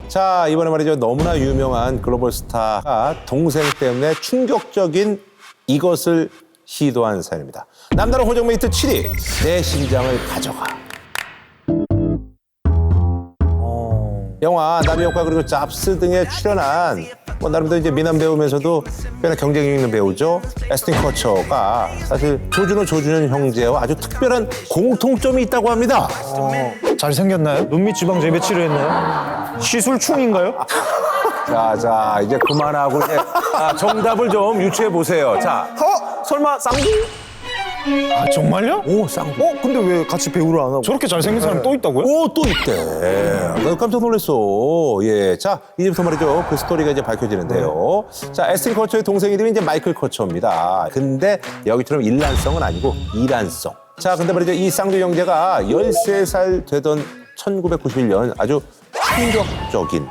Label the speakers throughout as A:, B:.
A: 자, 이번에 말이죠. 너무나 유명한 글로벌 스타가 동생 때문에 충격적인 이것을 시도한 사연입니다. 남다른 호정메이트 7위, 내 심장을 가져가. 영화 나비 효과 그리고 잡스 등에 출연한 나름대로 이제 미남 배우면서도 꽤나 경쟁력 있는 배우죠. 애스틴 커처가 사실 조준호 조준현 형제와 아주 특별한 공통점이 있다고 합니다.
B: 잘생겼나요? 눈밑 지방 재배 치료했나요? 시술충인가요?
A: 자, 이제 그만하고 이제 정답을 좀 유추해 보세요. 자, 설마 쌍둥이?
B: 아 정말요?
A: 오, 쌍둥이.
B: 근데 왜 같이 배우를 안 하고? 저렇게 잘생긴 사람이 또 있다고요?
A: 오, 또 있대. 나 깜짝 놀랐어. 예. 자, 이제부터 말이죠. 그 스토리가 이제 밝혀지는데요. 자, 애스틴 커처의 동생 이름이 이제 마이클 커처입니다. 근데 여기처럼 일란성은 아니고 이란성. 자, 근데 말이죠. 이 쌍둥이 형제가 13살 되던 1991년 아주 충격적인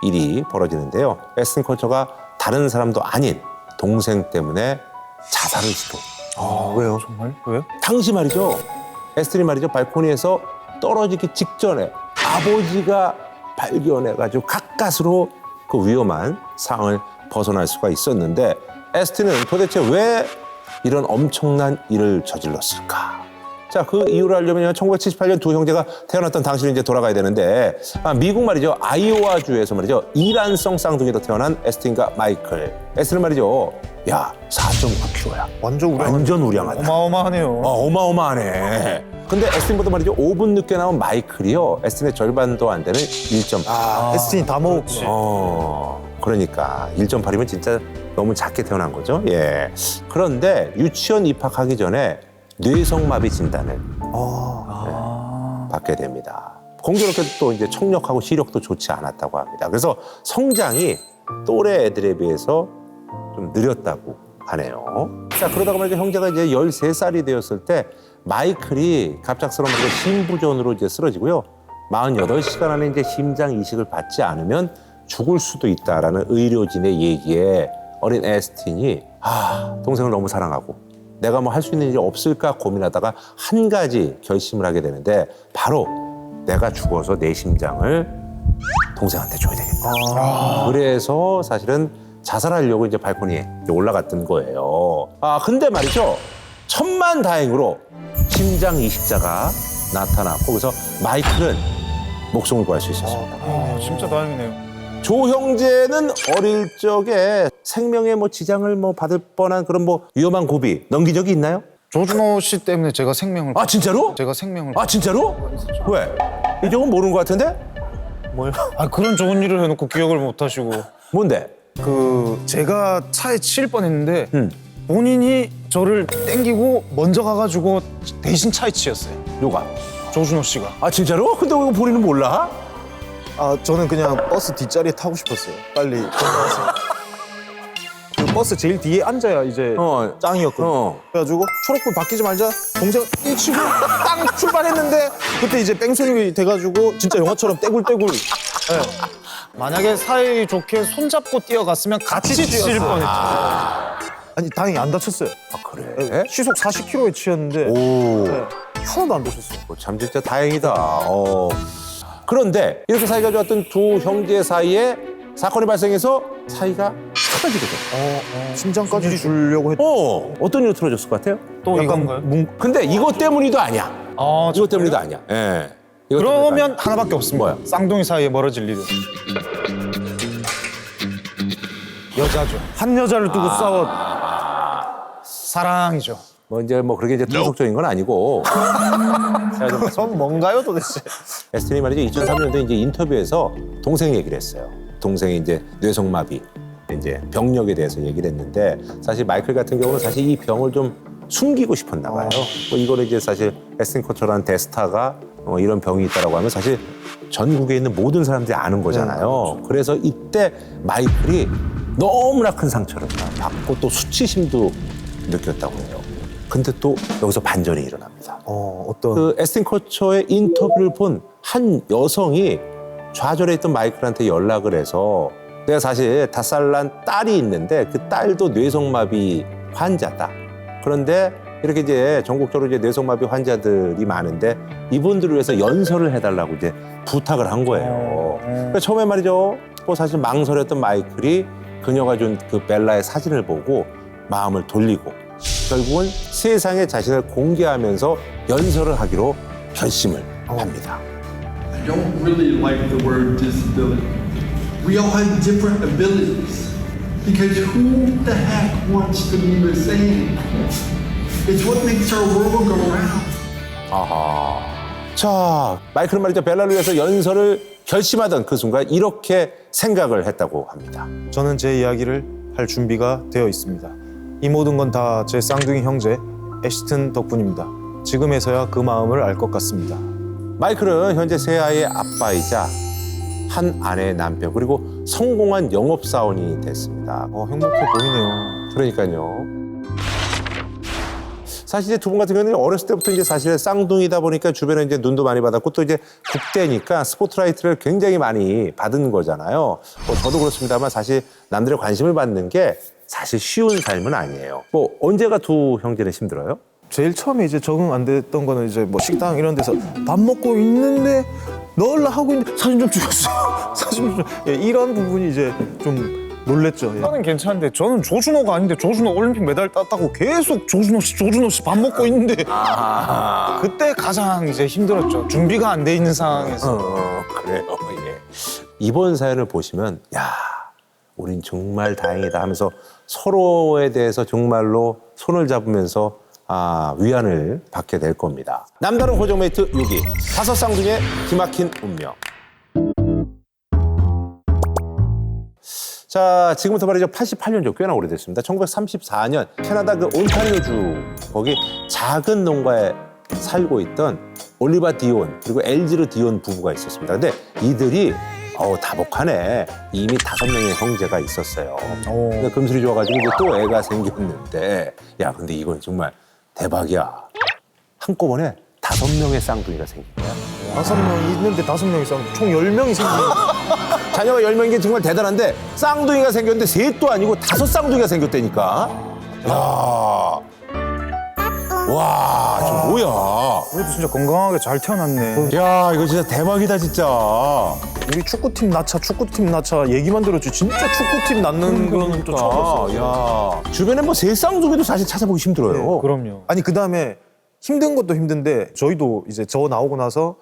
A: 일이 벌어지는데요. 애스틴 커처가 다른 사람도 아닌 동생 때문에 자살을 시도.
B: 아 왜요? 정말? 왜?
A: 당시 말이죠. 에스틴이 말이죠. 발코니에서 떨어지기 직전에 아버지가 발견해가지고 가까스로 그 위험한 상황을 벗어날 수가 있었는데 에스틴은 도대체 왜 이런 엄청난 일을 저질렀을까? 자, 그 이유를 알려면 1978년 두 형제가 태어났던 당시로 이제 돌아가야 되는데 미국 말이죠. 아이오와주에서 말이죠. 이란성 쌍둥이로 태어난 에스틴과 마이클. 에스틴은 말이죠. 야, 4.9kg야. 완전 우량하다.
B: 어마어마하네요.
A: 어마어마하네. 근데 에스틴보다 말이죠. 5분 늦게 나온 마이클이요. 에스틴의 절반도 안 되는 1.8.
B: 에스틴이 다 먹었구나.
A: 그러니까 1.8이면 진짜 너무 작게 태어난 거죠. 예. 그런데 유치원 입학하기 전에 뇌성마비 진단을 받게 됩니다. 공교롭게도 또 이제 청력하고 시력도 좋지 않았다고 합니다. 그래서 성장이 또래 애들에 비해서 좀 느렸다고 하네요. 자, 그러다가 말이죠. 형제가 이제 13살이 되었을 때 마이클이 갑작스러운 심부전으로 이제 쓰러지고요. 48시간 안에 이제 심장 이식을 받지 않으면 죽을 수도 있다라는 의료진의 얘기에 어린 에스틴이 동생을 너무 사랑하고 내가 뭐 할 수 있는 일이 없을까 고민하다가 한 가지 결심을 하게 되는데 바로 내가 죽어서 내 심장을 동생한테 줘야 되겠다. 그래서 사실은 자살하려고 이제 발코니에 올라갔던 거예요. 근데 말이죠. 천만다행으로 심장 이식자가 나타났고 그래서 마이클은 목숨을 구할 수 있었습니다.
B: 진짜 다행이네요.
A: 조 형제는 어릴 적에 생명에 뭐 지장을 뭐 받을 뻔한 그런 뭐 위험한 고비 넘긴 적이 있나요?
B: 조준호 씨 때문에 제가 생명을
A: 진짜로?
B: 제가 생명을
A: 진짜로? 왜? 이 적은 모르는 것 같은데?
B: 뭐요? 그런 좋은 일을 해놓고 기억을 못 하시고
A: 뭔데?
B: 제가 차에 치일 뻔했는데 본인이 저를 땡기고 먼저 가가지고 대신 차에 치였어요.
A: 누가?
B: 조준호 씨가.
A: 진짜로? 근데 왜 본인은 몰라?
C: 저는 그냥 버스 뒷자리에 타고 싶었어요. 빨리 건너와서. 그 버스 제일 뒤에 앉아야 이제 짱이었거든요. 그래가지고 초록불 바뀌지 말자 동생 이 치고 땅 출발했는데 그때 이제 뺑소니 돼가지고 진짜 영화처럼 떼굴떼굴.
B: 만약에 사이 좋게 손잡고 뛰어갔으면 같이 치일 뻔했죠.
C: 아니 다행히 안 다쳤어요.
A: 그래?
C: 시속 40km에 치였는데
A: 오,
C: 하나도 안 다쳤어요.
A: 참 진짜 다행이다. 그런데 이렇게 사이가 좋았던 두 형제 사이에 사건이 발생해서 사이가 틀어지게 돼.
C: 심장까지 주려고 했.
A: 어떤 일로 틀어졌을 것 같아요?
B: 또 이건가요?
A: 근데 이것 때문이도 아니야. 이것 때문이도 아니야. 예. 이것 때문이도
B: 그러면
A: 아니야.
B: 하나밖에 없습니다.
A: 뭐야?
B: 쌍둥이 사이에 멀어질 일은 여자죠. 한 여자를 두고 싸워 사랑이죠.
A: 이제 그렇게 이제 통속적인 건 아니고. 제가 좀
C: 그럼 뭔가요 도대체?
A: 에스틴이 말이죠. 2003년도에 이제 인터뷰에서 동생 얘기를 했어요. 동생이 이제 뇌성마비, 이제 병력에 대해서 얘기를 했는데 사실 마이클 같은 경우는 사실 이 병을 좀 숨기고 싶었나 봐요. 이거를 이제 사실 에스틴 커처라는 대스타가 이런 병이 있다라고 하면 사실 전국에 있는 모든 사람들이 아는 거잖아요. 그래서 이때 마이클이 너무나 큰 상처를 받고 또 수치심도 느꼈다고 해요. 근데 또 여기서 반전이 일어납니다.
C: 어떤?
A: 그 에스틴 커처의 인터뷰를 본 한 여성이 좌절해 있던 마이클한테 연락을 해서 내가 사실 5살 난 딸이 있는데 그 딸도 뇌성마비 환자다. 그런데 이렇게 이제 전국적으로 이제 뇌성마비 환자들이 많은데 이분들을 위해서 연설을 해달라고 이제 부탁을 한 거예요. 그러니까 처음에 말이죠. 뭐 사실 망설였던 마이클이 그녀가 준 그 벨라의 사진을 보고 마음을 돌리고 결국은 세상에 자신을 공개하면서 연설을 하기로 결심을 합니다.
D: I don't really like the word disability. We all have different abilities. Because who the heck wants to be the same? It's what makes our world go round.
A: 아하. 자, 마이클은 말이죠. 벨라를 위해서 연설을 결심하던 그 순간 이렇게 생각을 했다고 합니다.
C: 저는 제 이야기를 할 준비가 되어 있습니다. 이 모든 건 다 제 쌍둥이 형제 애시튼 덕분입니다. 지금에서야 그 마음을 알 것 같습니다.
A: 마이클은 현재 세 아이의 아빠이자 한 아내의 남편 그리고 성공한 영업사원이 됐습니다.
C: 행복해 보이네요.
A: 그러니까요. 사실 이제 두 분 같은 경우는 어렸을 때부터 이제 사실 쌍둥이다 보니까 주변에 이제 눈도 많이 받았고 또 이제 국대니까 스포트라이트를 굉장히 많이 받은 거잖아요. 뭐 저도 그렇습니다만 사실 남들의 관심을 받는 게 사실 쉬운 삶은 아니에요. 뭐 언제가 두 형제는 힘들어요?
C: 제일 처음에 이제 적응 안 됐던 거는 이제 뭐 식당 이런 데서 밥 먹고 있는데 넣으려 하고 있는데 사진 좀 찍었어요. 사진 좀 이런 부분이 이제 좀 놀랬죠.
B: 저는 괜찮은데 저는 조준호가 아닌데 조준호 올림픽 메달 땄다고 계속 조준호 씨 밥 먹고 있는데 그때 가장 이제 힘들었죠. 준비가 안 돼 있는 상황에서.
A: 그래요. 예. 이번 사연을 보시면 야, 우린 정말 다행이다 하면서 서로에 대해서 정말로 손을 잡으면서 위안을 받게 될 겁니다. 남다른 고정메이트 6위, 다섯 쌍둥이의 기막힌 운명. 자, 지금부터 말이죠. 88년죠. 꽤나 오래됐습니다. 1934년 캐나다 그 온타리오주 거기 작은 농가에 살고 있던 올리바 디온 그리고 엘지르 디온 부부가 있었습니다. 근데 이들이 다복하네. 이미 5명의 형제가 있었어요. 근데 금슬이 좋아가지고 이제 또 애가 생겼는데 야, 근데 이건 정말 대박이야. 한꺼번에 5명의 쌍둥이가 생긴 거야.
C: 5명이 있는데 5명이 싸우고 총 10명이 생긴
A: 자녀가 10명인 게 정말 대단한데 쌍둥이가 생겼는데 셋도 아니고 5 쌍둥이가 생겼다니까. 야, 와, 저 뭐야.
B: 그래도 진짜 건강하게 잘 태어났네.
A: 야, 이거 진짜 대박이다 진짜.
C: 우리 축구팀 낳자 얘기만 들었지 진짜 축구팀 낳는 거는 또 처음 봤어요.
A: 야, 주변에 뭐 세 쌍둥이도 사실 찾아보기 힘들어요.
B: 그럼요.
C: 아니 그다음에 힘든 것도 힘든데 저희도 이제 저 나오고 나서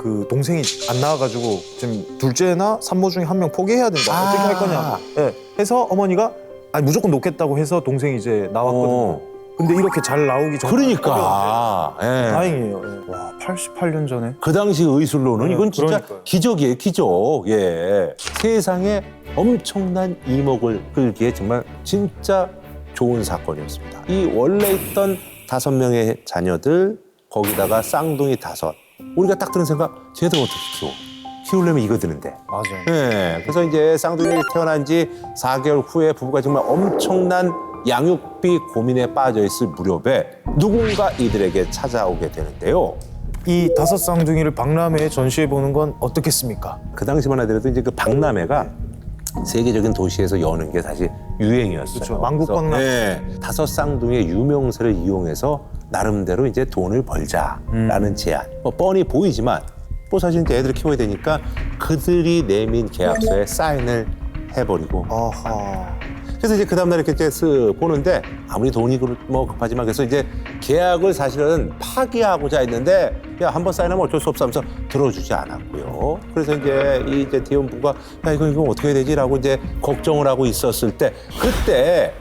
C: 그 동생이 안 나와가지고 지금 둘째나 산모 중에 한 명 포기해야 된다. 어떻게 할 거냐. 예, 해서 어머니가 아니 무조건 놓겠다고 해서 동생이 이제 나왔거든요. 근데 이렇게 잘 나오기 전에
A: 그러니까. 예.
C: 다행이에요. 예.
B: 와, 88년 전에.
A: 그 당시 의술로는 이건 진짜
B: 그러니까요.
A: 기적이에요, 기적. 예. 세상에 엄청난 이목을 끌기에 정말 진짜 좋은 사건이었습니다. 이 원래 있던 5명의 자녀들, 거기다가 쌍둥이 5. 우리가 딱 드는 생각, 쟤들 어떻게 키워? 키우려면 이거 드는데.
B: 맞아요.
A: 예. 그래서 이제 쌍둥이가 태어난 지 4개월 후에 부부가 정말 엄청난 양육비 고민에 빠져 있을 무렵에 누군가 이들에게 찾아오게 되는데요.
C: 이 5 쌍둥이를 박람회에 전시해 보는 건 어떻겠습니까?
A: 그 당시만 하더라도 이제 그 박람회가 세계적인 도시에서 여는 게 사실 유행이었어요.
C: 그렇죠. 만국
A: 그래서,
C: 박람회.
A: 네, 5 쌍둥이의 유명세를 이용해서 나름대로 이제 돈을 벌자라는 제안. 뭐 뻔히 보이지만 뭐 사실 이제 애들을 키워야 되니까 그들이 내민 계약서에 사인을 해버리고.
C: 아하.
A: 그래서 이제 그 다음날 이렇게 이제 쓱 보는데 아무리 돈이 뭐 급하지만 그래서 이제 계약을 사실은 파기하고자 했는데 야, 한번 사인하면 어쩔 수 없어 하면서 들어주지 않았고요. 그래서 이제 디온 부부가 야, 이거 어떻게 해야 되지라고 이제 걱정을 하고 있었을 때 그때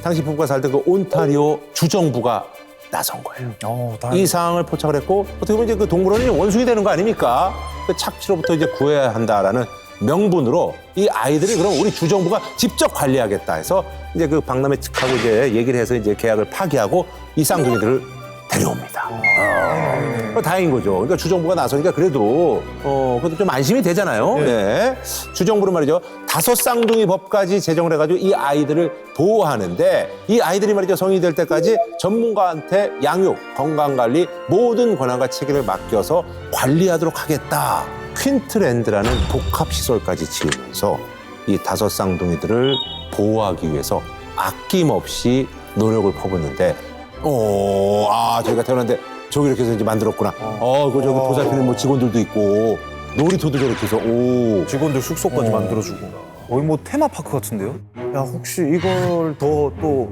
A: 당시 부부가 살던 그 온타리오 주정부가 나선 거예요. 이 상황을 포착을 했고 어떻게 보면 이제 그 동물원이 원숭이 되는 거 아닙니까? 그 착취로부터 이제 구해야 한다라는 명분으로 이 아이들이 그럼 우리 주정부가 직접 관리하겠다 해서 이제 그 박람회 측하고 이제 얘기를 해서 이제 계약을 파기하고 이 쌍둥이들을 데려옵니다. 다행인 거죠. 그러니까 주정부가 나서니까 그래도 좀 안심이 되잖아요. 네. 주정부는 말이죠. 5 쌍둥이 법까지 제정을 해가지고 이 아이들을 보호하는데 이 아이들이 말이죠. 성인이 될 때까지 전문가한테 양육, 건강관리 모든 권한과 책임을 맡겨서 관리하도록 하겠다. 퀸트랜드라는 복합시설까지 지으면서 이 5 쌍둥이들을 보호하기 위해서 아낌없이 노력을 퍼붓는데 저희가 태어났는데 저기 이렇게 해서 이제 만들었구나. 그 저기 보살피는 뭐 직원들도 있고 놀이터도 저렇게 해서
B: 직원들 숙소까지 만들어주고. 거의 뭐 테마파크 같은데요?
C: 야 혹시 이걸 더 또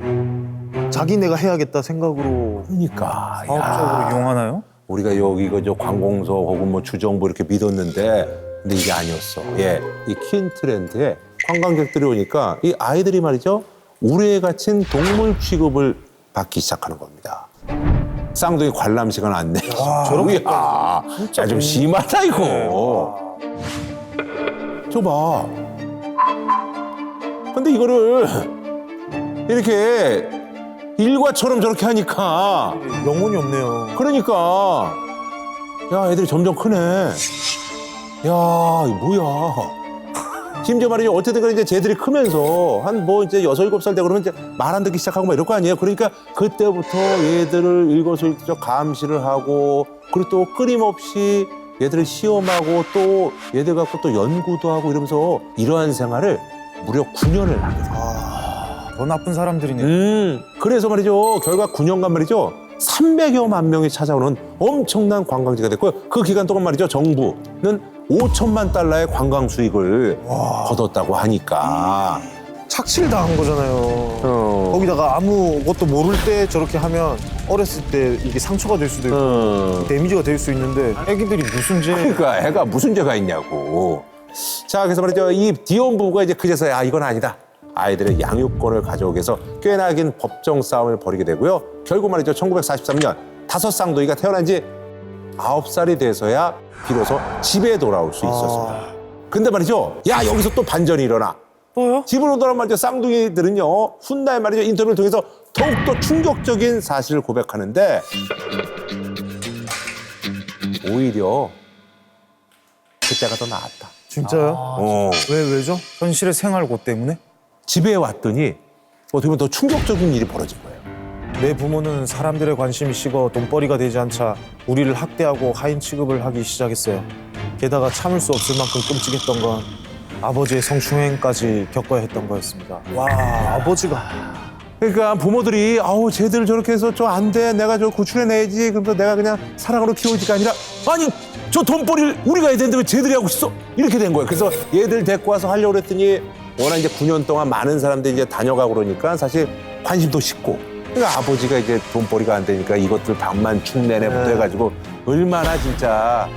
C: 자기네가 해야겠다 생각으로
A: 그러니까
B: 사업적으로 이용하나요?
A: 우리가 여기 저 관공서 혹은 뭐 주정부 이렇게 믿었는데 근데 이게 아니었어. 이 퀸트랜드에 관광객들이 오니까 이 아이들이 말이죠 우레에 갇힌 동물 취급을 받기 시작하는 겁니다. 쌍둥이 관람 시간 안내. 저렇게 좀 심하다 이거. 저 봐. 근데 이거를 이렇게 일과처럼 저렇게 하니까
C: 영혼이 없네요.
A: 그러니까 야 애들이 점점 크네. 야 이거 뭐야. 심지어 말이죠 어쨌든 간에 이제 쟤들이 크면서 한 뭐 이제 6, 7살 되고 그러면 이제 말 안 듣기 시작하고 막 이럴 거 아니에요. 그러니까 그때부터 얘들을 일거수일투족 감시를 하고 그리고 또 끊임없이 얘들을 시험하고 또 얘들 갖고 또 연구도 하고 이러면서 이러한 생활을 무려 9년을 하게 돼요.
B: 더 나쁜 사람들이네.
A: 그래서 말이죠. 결과 9년간 말이죠. 300여만 명이 찾아오는 엄청난 관광지가 됐고요. 그 기간 동안 말이죠. 정부는 5천만 달러의 관광 수익을 거뒀다고 하니까.
C: 착취를 당한 거잖아요. 거기다가 아무것도 모를 때 저렇게 하면 어렸을 때 이게 상처가 될 수도 있고 데미지가 될 수 있는데
B: 애기들이 무슨 죄?
A: 그러니까 애가 무슨 죄가 있냐고. 자, 그래서 말이죠. 이 디온 부부가 이제 그제서야 이건 아니다. 아이들의 양육권을 가져오기 위해서 꽤나 긴 법정 싸움을 벌이게 되고요. 결국 말이죠. 1943년 5쌍둥이가 태어난 지 9살이 돼서야 비로소 집에 돌아올 수 있었습니다. 근데 말이죠. 야, 여기서 또 반전이 일어나.
B: 또요?
A: 집으로 돌아온 말이죠. 쌍둥이들은요. 훗날 말이죠. 인터뷰를 통해서 더욱더 충격적인 사실을 고백하는데 오히려 그때가 더 나았다.
C: 진짜요? 왜죠?
B: 현실의 생활고 때문에?
A: 집에 왔더니 어떻게 보면 더 충격적인 일이 벌어진 거예요.
C: 내 부모는 사람들의 관심이 식어 돈벌이가 되지 않자 우리를 학대하고 하인 취급을 하기 시작했어요. 게다가 참을 수 없을 만큼 끔찍했던 건 아버지의 성추행까지 겪어야 했던 거였습니다. 와, 아버지가
A: 그러니까 부모들이 아우 쟤들 저렇게 해서 저 안 돼. 내가 저 구출해내야지. 그러면서 내가 그냥 사랑으로 키우지가 아니라 아니 저 돈벌이를 우리가 해야 되는데 왜 쟤들이 하고 있어? 이렇게 된 거예요. 그래서 얘들 데리고 와서 하려고 그랬더니 워낙 이제 9년 동안 많은 사람들이 이제 다녀가고 그러니까 사실 관심도 식고 그러니까 아버지가 이제 돈벌이가 안 되니까 이것들 반만 축내내부터 해가지고 얼마나 진짜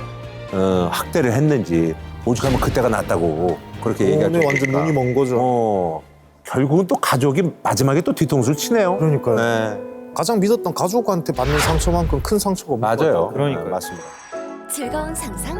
A: 학대를 했는지 오죽하면 그때가 낫다고 그렇게 얘기하죠.
C: 오늘 완전 눈이 먼 거죠.
A: 결국은 또 가족이 마지막에 또 뒤통수를 치네요.
C: 그러니까요.
A: 네.
C: 가장 믿었던 가족한테 받는 상처만큼 큰 상처가 없는 것
A: 맞아요.
C: 같아요.
B: 그러니까요.
A: 맞습니다.
E: 즐거운 상상,